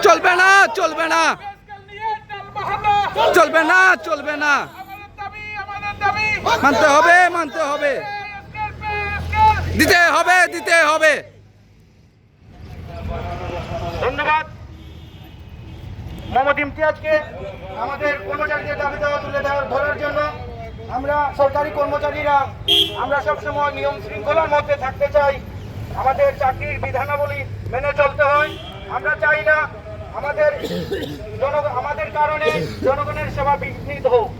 চলবে না, চলবে না, চলবে না, চলবে না, মানতে হবে, মানতে হবে, দিতে হবে, দিতে হবে। ধন্যবাদ মোহাম্মদ ইমতিয়াজকে আমাদের কর্মচারীদের দাবি দেওয়া তুলে ধরার জন্য। আমরা সরকারি কর্মচারীরা আমরা সবসময় নিয়ম শৃঙ্খলার মধ্যে থাকতে চাই, আমাদের চাকরির বিধানাবলী মেনে চলতে হয়। আমরা চাই না আমাদের কারণে জনগণের সেবা বিঘ্নিত হোক।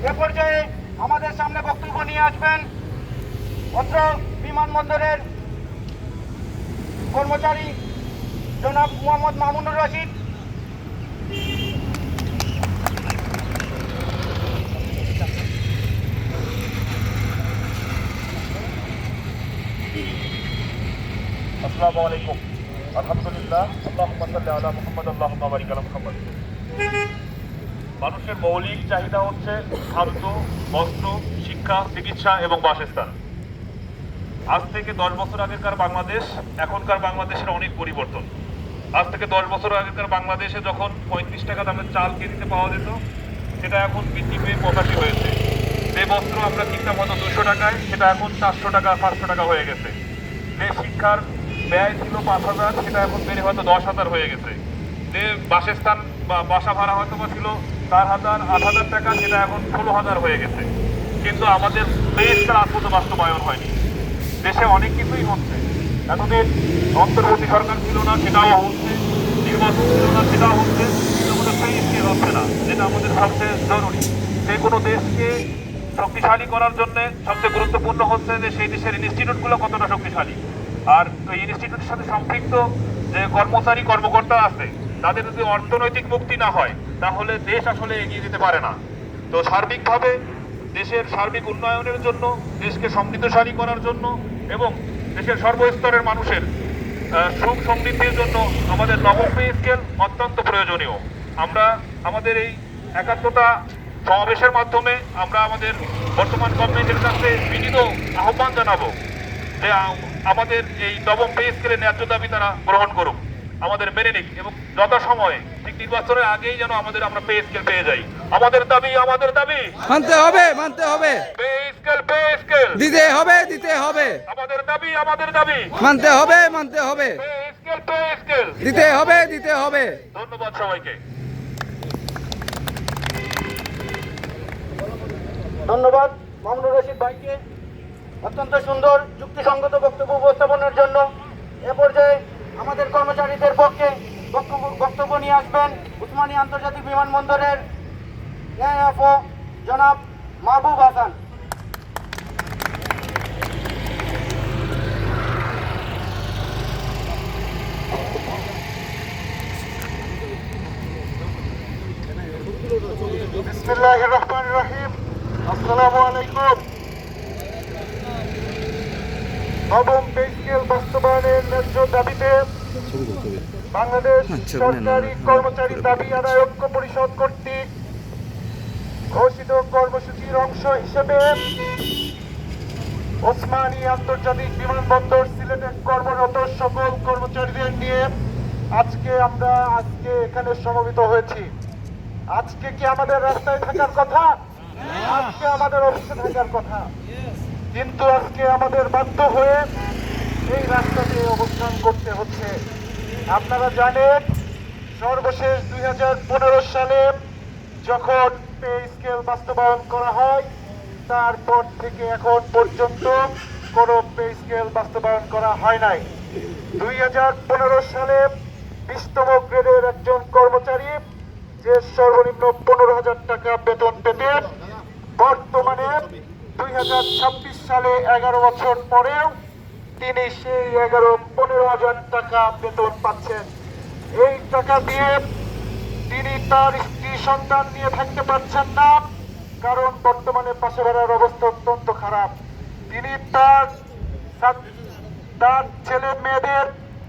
এ পর্যায়ে আমাদের সামনে বক্তব্য নিয়ে আসবেন অত্র বিমানবন্দরের কর্মচারী জনাব মোহাম্মদ মামুনুর রশিদ। আসসালামু আলাইকুম। আলহামদুলিল্লাহ, আল্লাহুম্মা সাল্লি আলা মুহাম্মাদ, আল্লাহুম্মা বারিক আলা মুহাম্মাদ। মানুষের মৌলিক চাহিদা হচ্ছে খাদ্য, বস্ত্র, শিক্ষা, চিকিৎসা এবং বাসস্থান। আজ থেকে 10 বছর আগেকার বাংলাদেশ এখনকার বাংলাদেশের অনেক পরিবর্তন। আজ থেকে 10 বছর আগেকার বাংলাদেশে যখন 35 টাকা দামের চাল কেজিতে পাওয়া যেত, সেটা এখন বৃদ্ধি পেয়ে 85 হয়েছে। যে বস্ত্র আমরা কিনতাম হয়তো 200 টাকায়, সেটা এখন 400 টাকা 500 টাকা হয়ে গেছে। যে শিক্ষার ব্যয় ছিল 5,000, সেটা এখন বেড়ে হয়তো 10,000 হয়ে গেছে। যে বাসস্থান বা বাসা ভাড়া হয়তো বা ছিল 4,000 8,000 টাকা, সেটা এখন 16,000 হয়ে গেছে। কিন্তু আমাদের বেশটা আসলে বাস্তবায়ন হয়নি। দেশে অনেক কিছুই হচ্ছে। এতদিন অন্তর্বর্তী সরকার ছিল না, সেটাও হচ্ছে। নির্বাচন ছিল না, সেটাও হচ্ছে। কিন্তু আমাদের সেই স্কেল হচ্ছে না, যেটা আমাদের সবচেয়ে জরুরি। যে কোনো দেশকে শক্তিশালী করার জন্য সবচেয়ে গুরুত্বপূর্ণ হচ্ছে যে সেই দেশের ইনস্টিটিউটগুলো কতটা শক্তিশালী। আর এই ইনস্টিটিউটের সাথে সম্পৃক্ত যে কর্মচারী কর্মকর্তা আছে, তাদের যদি অর্থনৈতিক মুক্তি না হয়, তাহলে দেশ আসলে এগিয়ে যেতে পারে না। তো সার্বিকভাবে দেশের সার্বিক উন্নয়নের জন্য, দেশকে সমৃদ্ধশালী করার জন্য এবং দেশের সর্বস্তরের মানুষের সুখ সমৃদ্ধির জন্য আমাদের নবম পে স্কেল অত্যন্ত প্রয়োজনীয়। আমরা আমাদের এই 71টা সমাবেশের মাধ্যমে আমরা আমাদের বর্তমান গভর্নমেন্টের কাছে বিনীত আহ্বান জানাবো যে আমাদের এই নবম পে স্কেলের ন্যায্য দাবি তারা গ্রহণ করুক, আমাদের মেনে নিক এবং যথাসময়ে ঠিক নির্বাচনের আগেই যেন আমরা পে স্কেল পেয়ে যাই। আমাদের দাবি, আমাদের দাবি মানতে হবে, মানতে হবে, পে স্কেল দিতে হবে, দিতে হবে, আমাদের দাবি, আমাদের দাবি মানতে হবে, মানতে হবে, পে স্কেল দিতে হবে, দিতে হবে। ধন্যবাদ সবাইকে। ধন্যবাদ মামুনুর রশিদ ভাইকে অত্যন্ত সুন্দর যুক্তিসঙ্গত বক্তব্য উপস্থাপনের জন্য। এ পর্যায়ে আমাদের কর্মচারীদের পক্ষে বক্তব্য নিয়ে আসবেন উসমানী আন্তর্জাতিক বিমানবন্দরের এএফও জনাব মাহবুব হাসান। বিসমিল্লাহির রহমানির রহিম। আসসালামু আলাইকুম। নবম পে স্কেল বাস্তবায়নের ন্যায্য দাবিতে বাংলাদেশ সরকারি কর্মচারী দাবি আদায় ঐক্য পরিষদ কর্তৃক ঘোষিত কর্মসূচির অংশ হিসেবে ওসমানী আন্তর্জাতিক বিমানবন্দর সিলেটে কর্মরত সকল কর্মচারীদের নিয়ে আজকে এখানে সমবেত হয়েছি। আজকে কি আমাদের রাস্তায় থাকার কথা? আজকে আমাদের অফিসে থাকার কথা, কিন্তু আজকে আমাদের বাধ্য হয়ে এই রাস্তাতে অবস্থান করতে হচ্ছে। আপনারা জানেন, সর্বশেষ 2015 সালে যখন পে স্কেল বাস্তবায়ন করা হয়, তারপর থেকে এখন পর্যন্ত কোনো পে স্কেল বাস্তবায়ন করা হয় নাই। 2015 সালে 20তম গ্রেডের একজন কর্মচারী যে সর্বনিম্ন 15,000 টাকা বেতন পেতেন, বর্তমানে 2026 সালে 11 বছর পরেও তিনি সেই 15,000 টাকা বেতন পাচ্ছেন। এই টাকা দিয়ে তিনি তার স্ত্রী সন্তান নিয়ে থাকতে পারছেন না, কারণ বর্তমানে পাশে ভাড়ার অবস্থা অত্যন্ত খারাপ। তিনি তার ছেলে মেয়েদের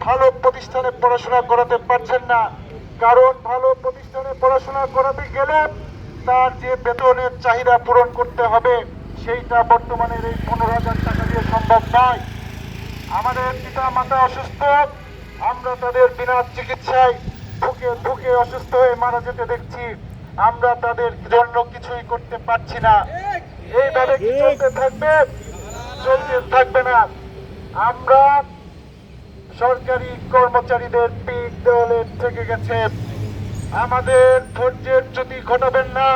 ভালো প্রতিষ্ঠানে পড়াশোনা করাতে পারছেন না, কারণ ভালো প্রতিষ্ঠানে পড়াশোনা করাতে গেলে তার যে বেতনের চাহিদা পূরণ করতে হবে, সেইটা বর্তমানের এই 15,000 টাকা দিয়ে সম্ভব নয়। আমাদের পিতা মাতা অসুস্থ, আমরা তাদের বিনা চিকিৎসায় ধুকে ধুকে অসুস্থ হয়ে মারা যেতে দেখছি, আমরা তাদের জন্য কিছুই করতে পারছি না। এইভাবে কি চলতে থাকবে? চলতে থাকবে না। আমরা সরকারি কর্মচারীদের পিঠ দেওয়ালে থেকে গেছে। আমাদের ধৈর্যের চ্যুতি ঘটাবেন না।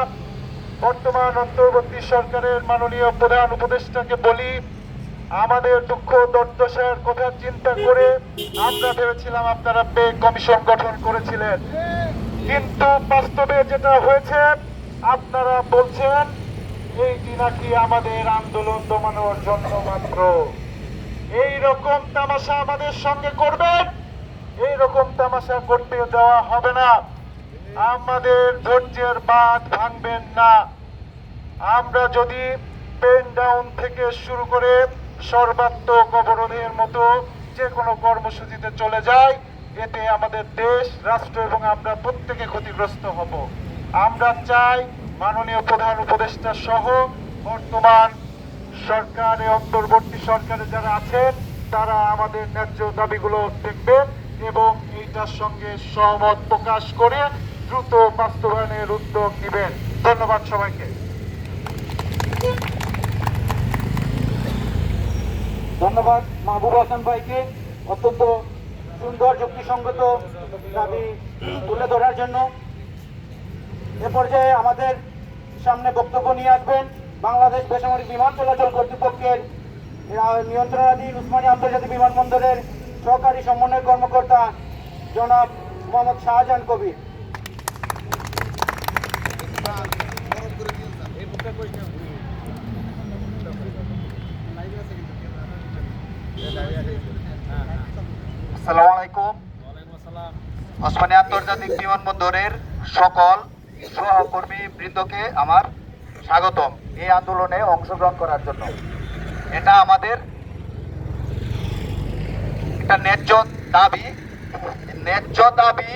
বর্তমান অন্তর্বর্তী সরকারের মাননীয় প্রধান উপদেষ্টাকে বলি, আমাদের দুঃখ দুর্দশার কথা চিন্তা করে আমরা ভেবেছিলাম আপনারা পে কমিশন গঠন করেছিলেন, কিন্তু বাস্তবে যেটা হয়েছে আপনারা বলছেন এইটি নাকি আমাদের আন্দোলন দমানোর জন্য মাত্র। এই রকম তামাশা আমাদের সঙ্গে করবেন, এই রকম তামাশা করতে দেওয়া হবে না। আমাদের ধৈর্যের বাঁধ ভাঙবেন না। আমরা যদি পেন ডাউন থেকে শুরু করে সর্বাত্মক অবরোধের মতো যে কোনো কর্মসূচিতে চলে যাই, এতে আমাদের দেশ, রাষ্ট্র এবং আমরা প্রত্যেকে ক্ষতিগ্রস্ত হব। আমরা চাই মাননীয় প্রধান উপদেষ্টা সহ বর্তমান সরকারে, অন্তর্বর্তী সরকারে যারা আছেন তারা আমাদের ন্যায্য দাবিগুলো দেখবেন এবং এইটার সঙ্গে সহমত প্রকাশ করে দ্রুত বাস্তবায়নের উদ্যোগ নেবেন। ধন্যবাদ সবাইকে। ধন্যবাদ মাহবুব হাসান ভাইকে অত্যন্ত সুন্দর যুক্তিসঙ্গত দাবি তুলে ধরার জন্য। এ পর্যায়ে আমাদের সামনে বক্তব্য নিয়ে আসবেন বাংলাদেশ বেসামরিক বিমান চলাচল কর্তৃপক্ষের নিয়ন্ত্রণাধীন উসমানী আন্তর্জাতিক বিমানবন্দরের সহকারী সমন্বয় কর্মকর্তা জনাব মোহাম্মদ শাহজাহান কবির। আসসালামু আলাইকুম। ওসমানী আন্তর্জাতিক বিমানবন্দরের সকল সহকর্মী বৃন্দকে আমার স্বাগতম এই আন্দোলনে অংশগ্রহণ করার জন্য। এটা আমাদের একটা ন্যায্য দাবি